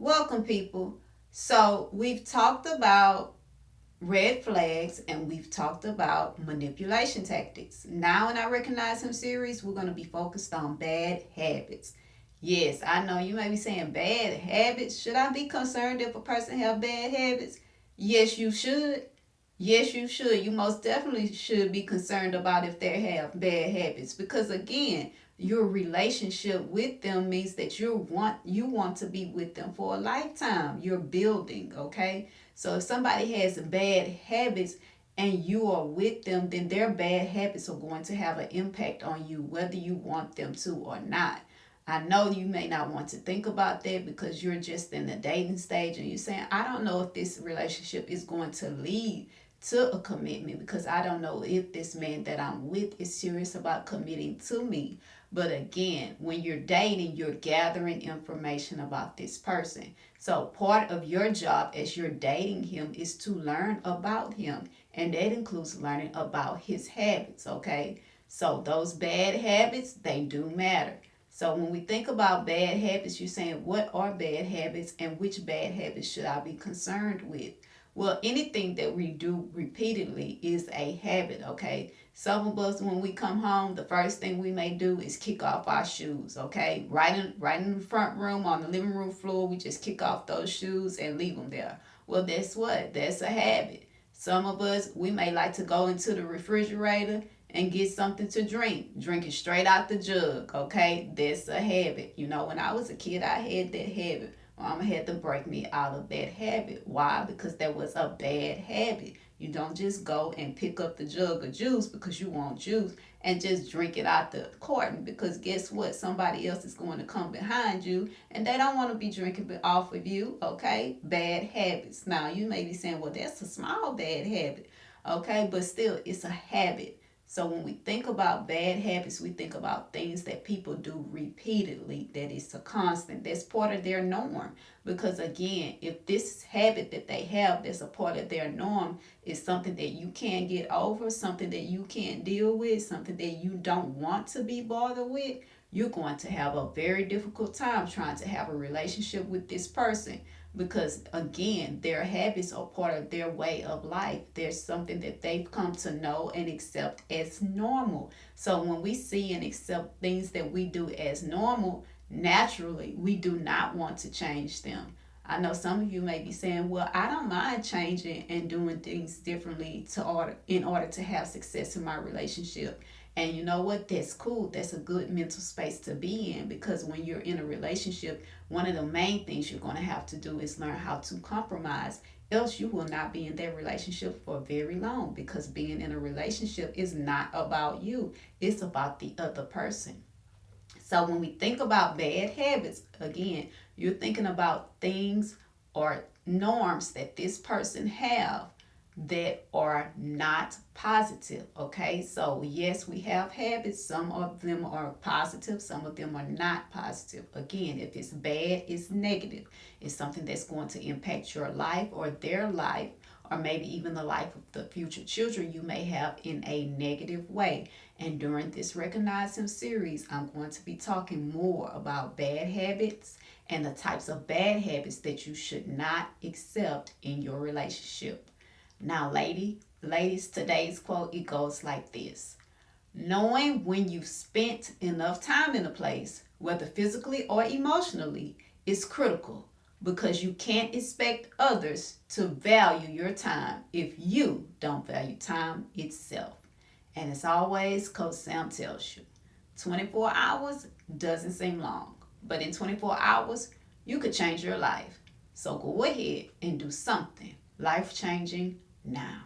Welcome, people. So, we've talked about red flags and we've talked about manipulation tactics. Now, in our Recognize Him series, we're going to be focused on bad habits. Yes, I know you may be saying bad habits. Should I be concerned if a person have bad habits? Yes, you should. Yes, you should. You most definitely should be concerned about if they have bad habits because again, your relationship with them means that you want to be with them for a lifetime. You're building, okay? So if somebody has bad habits and you are with them, then their bad habits are going to have an impact on you whether you want them to or not. I know you may not want to think about that because you're just in the dating stage and you're saying, I don't know if this relationship is going to lead to a commitment because I don't know if this man that I'm with is serious about committing to me. But again, when you're dating, you're gathering information about this person. So part of your job as you're dating him is to learn about him. And that includes learning about his habits, okay? So those bad habits, they do matter. So when we think about bad habits, you're saying, what are bad habits and which bad habits should I be concerned with? Well, anything that we do repeatedly is a habit, okay? Some of us, when we come home, the first thing we may do is kick off our shoes, okay? Right in the front room, on the living room floor, we just kick off those shoes and leave them there. Well, that's what? That's a habit. Some of us, we may like to go into the refrigerator and get something to drink it straight out the jug, okay? That's a habit. You know, when I was a kid, I had that habit. Mama had to break me out of that habit. Why? Because that was a bad habit. You don't just go and pick up the jug of juice because you want juice and just drink it out the carton because guess what? Somebody else is going to come behind you and they don't want to be drinking off of you, okay? Bad habits. Now, you may be saying, well, that's a small bad habit, okay? But still, it's a habit. So when we think about bad habits, we think about things that people do repeatedly, that is a constant, that's part of their norm. Because again, if this habit that they have that's a part of their norm is something that you can't get over, something that you can't deal with, something that you don't want to be bothered with, you're going to have a very difficult time trying to have a relationship with this person because again their habits are part of their way of life. There's something that they've come to know and accept as normal. So when we see and accept things that we do as normal, naturally we do not want to change them. I know some of you may be saying, well, I don't mind changing and doing things differently in order to have success in my relationship. And you know what? That's cool. That's a good mental space to be in because when you're in a relationship, one of the main things you're going to have to do is learn how to compromise. Else, you will not be in that relationship for very long because being in a relationship is not about you, it's about the other person. So, when we think about bad habits, again, you're thinking about things or norms that this person have that are not positive. Okay, so yes, we have habits. Some of them are positive, some of them are not positive. Again, if it's bad, it's negative. It's something that's going to impact your life or their life, or maybe even the life of the future children you may have in a negative way. And during this Recognize Him series, I'm going to be talking more about bad habits and the types of bad habits that you should not accept in your relationship. Now, ladies, today's quote, it goes like this. Knowing when you've spent enough time in a place, whether physically or emotionally, is critical because you can't expect others to value your time if you don't value time itself. And as always, Coach Sam tells you 24 hours doesn't seem long, but in 24 hours, you could change your life. So go ahead and do something life changing now.